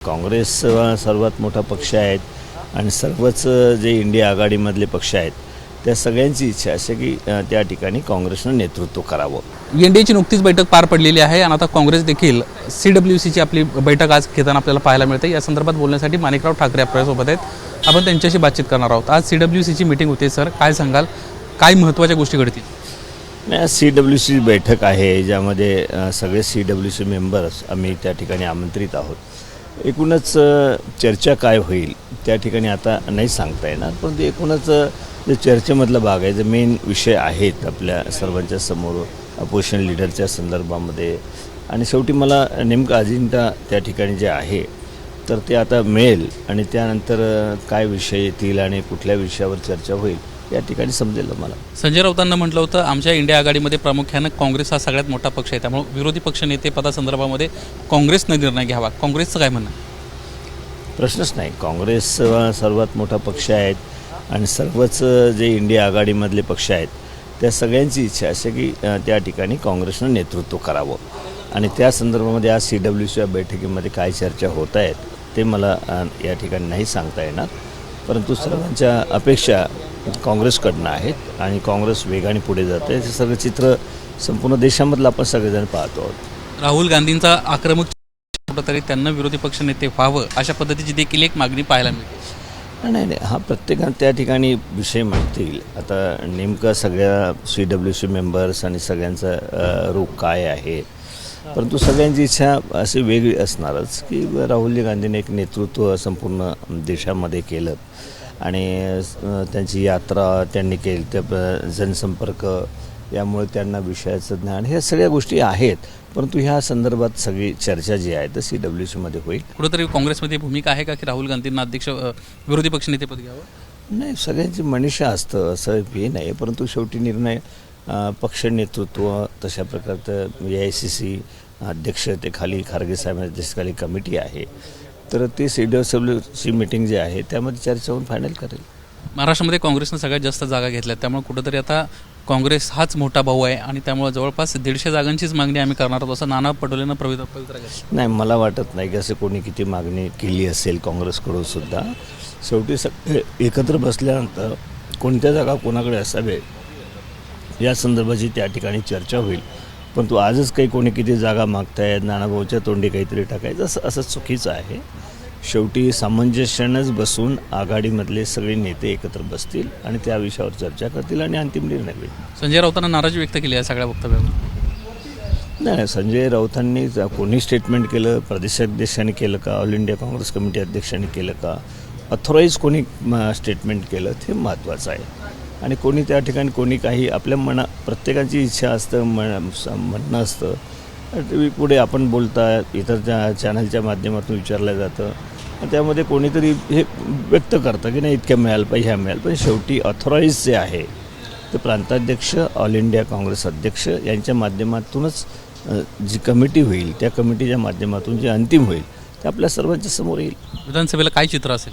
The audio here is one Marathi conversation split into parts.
काँग्रेस सर्वात मोठा पक्ष आहेत आणि सर्वच जे इंडिया आघाडीमधले पक्ष आहेत त्या सगळ्यांची इच्छा असे की त्या ठिकाणी काँग्रेसनं नेतृत्व करावं। एनडीएची नुकतीच बैठक पार पडलेली आहे आणि आता काँग्रेस देखील CWCची आपली बैठक आज घेताना आपल्याला पाहायला मिळते। या संदर्भात बोलण्यासाठी माणिकराव ठाकरे आपल्यासोबत आहेत, आपण त्यांच्याशी बातचीत करणार आहोत। आज CWCची मीटिंग होते सर, काय सांगाल, काय महत्त्वाच्या गोष्टी घडतील? CWC बैठक आहे ज्यामध्ये सगळे CWC मेंबर्स आम्ही त्या ठिकाणी आमंत्रित आहोत। एकूणच चर्चा काय होईल त्या ठिकाणी आता नाही सांगता येणार, परंतु एकूणच जे चर्चेमधला भाग आहे, जे मेन विषय आहेत आपल्या सर्वांच्या समोर अपोजिशन लीडरच्या संदर्भामध्ये, आणि शेवटी मला नेमकं अजिंठा त्या ठिकाणी जे आहे तर ते आता मिळेल आणि त्यानंतर काय विषय येतील आणि कुठल्या विषयावर चर्चा होईल या ठिकाणी समजेल मला। संजय राऊतांना म्हटलं होतं आमच्या इंडिया आघाडीमध्ये प्रामुख्यानं काँग्रेस हा सगळ्यात मोठा पक्ष आहे, त्यामुळे विरोधी पक्ष नेते पदासंदर्भामध्ये काँग्रेसने निर्णय घ्यावा, काँग्रेसचं काय म्हणणं? प्रश्नच नाही, काँग्रेस सर्वात मोठा पक्ष आहेत आणि सर्वच जे इंडिया आघाडीमधले पक्ष आहेत त्या सगळ्यांची इच्छा असे की त्या ठिकाणी काँग्रेसनं नेतृत्व करावं आणि त्या संदर्भामध्ये आज CWC बैठकीमध्ये काय चर्चा होत आहेत ते मला या ठिकाणी नाही सांगता येणार, परंतु सर्वांच्या अपेक्षा काँग्रेसकडनं आहेत आणि काँग्रेस वेगाने पुढे जाते। हे सगळं चित्र संपूर्ण देशामधलं आपण सगळेजण पाहतो आहोत। राहुल गांधींचा आक्रमक तरी त्यांना विरोधी पक्ष नेते व्हावं अशा पद्धतीची देखील एक मागणी पाहायला मिळते। नाही, हा प्रत्येकाने त्या ठिकाणी विषय मांडतील। आता नेमकं सगळ्या CWC मेंबर्स आणि सगळ्यांचा रूप काय आहे, परंतु सगळ्यांची इच्छा अशी वेगळी असणारच की राहुल गांधीने एक नेतृत्व संपूर्ण देशामध्ये केलं आणि त्यांची यात्रा त्यांनी केली, त्या जनसंपर्क, यामुळे त्यांना विषयाचं ज्ञान, ह्या सगळ्या गोष्टी आहेत, परंतु ह्या संदर्भात सगळी चर्चा जी आहे तर CWCमध्ये होईल। कुठेतरी काँग्रेसमध्ये भूमिका आहे का की राहुल गांधींना अध्यक्ष विरोधी पक्षनेतेपद घ्यावं? नाही, सगळ्यांची मनीषा असतं असं हे नाही, परंतु शेवटी निर्णय पक्ष नेतृत्व तशा प्रकारचं AICC अध्यक्ष ते खाली खारगे साहेब अध्यक्षाखाली कमिटी आहे, तर ते CWC मीटिंग जे आहे त्यामध्ये चर्चा होऊन फायनल करेल। महाराष्ट्रामध्ये काँग्रेसनं सगळ्यात जास्त जागा घेतल्या, त्यामुळे कुठेतरी आता काँग्रेस हाच मोठा भाऊ आहे आणि त्यामुळे जवळपास 150 जागांचीच मागणी आम्ही करणार आहोत असं नाना पटोलेनं पवित्रा केलं। नाही, मला वाटत नाही की असं कोणी किती मागणी केली असेल काँग्रेसकडून सुद्धा। शेवटी सगळे एकत्र बसल्यानंतर कोणत्या जागा कोणाकडे असावे या संदर्भाची त्या ठिकाणी चर्चा होईल, परंतु आजच काही कोणी किती जागा मागतायत, नानाभाऊच्या तोंडी काहीतरी टाकायचं असं चुकीचं आहे। शेवटी सामंजस्यानंच बसून आघाडीमधले सगळे नेते एकत्र बसतील आणि त्या विषयावर चर्चा करतील आणि अंतिम निर्णय होईल। संजय राऊतांना नाराजी व्यक्त केली आहे सगळ्या वक्तव्यावर? नाही, संजय राऊतांनी कोणी स्टेटमेंट केलं, प्रदेशाध्यक्षांनी केलं का, ऑल इंडिया काँग्रेस कमिटी अध्यक्षांनी केलं का, अथॉराईज कोणी स्टेटमेंट केलं ते महत्त्वाचं आहे। आणि कोणी त्या ठिकाणी कोणी काही आपल्या प्रत्येकाची इच्छा असतं, म्हणणं असतं, पुढे आपण बोलता इतर चॅनलच्या माध्यमातून विचारलं जातं, त्यामध्ये कोणीतरी हे व्यक्त करतं की नाही इतक्या मिळालं पाहिजे, ह्या मिळालं पाहिजे। शेवटी ऑथॉराईज जे आहे ते प्रांताध्यक्ष, ऑल इंडिया काँग्रेस अध्यक्ष यांच्या माध्यमातूनच जी कमिटी होईल त्या कमिटीच्या माध्यमातून जे अंतिम होईल ते आपल्या सर्वांच्या समोर येईल। विधानसभेला काय चित्र असेल?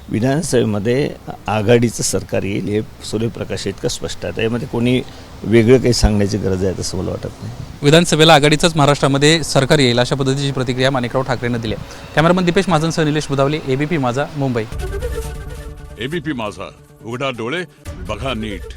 विधानसभेमध्ये आघाडीचं सरकार येईल हे सूर्यप्रकाश इतकं स्पष्ट आहे, यामध्ये कोणी वेगळं काही सांगण्याची गरज आहे असं मला वाटत नाही। विधानसभेला आघाडीचंच महाराष्ट्रामध्ये सरकार येईल अशा पद्धतीची प्रतिक्रिया माणिकराव ठाकरेंनी दिली। कॅमेरामन दीपेश महाजनसह निलेश बुधावले, ABP माझा, मुंबई। ABP माझा, उघडा डोळे बघा नीट।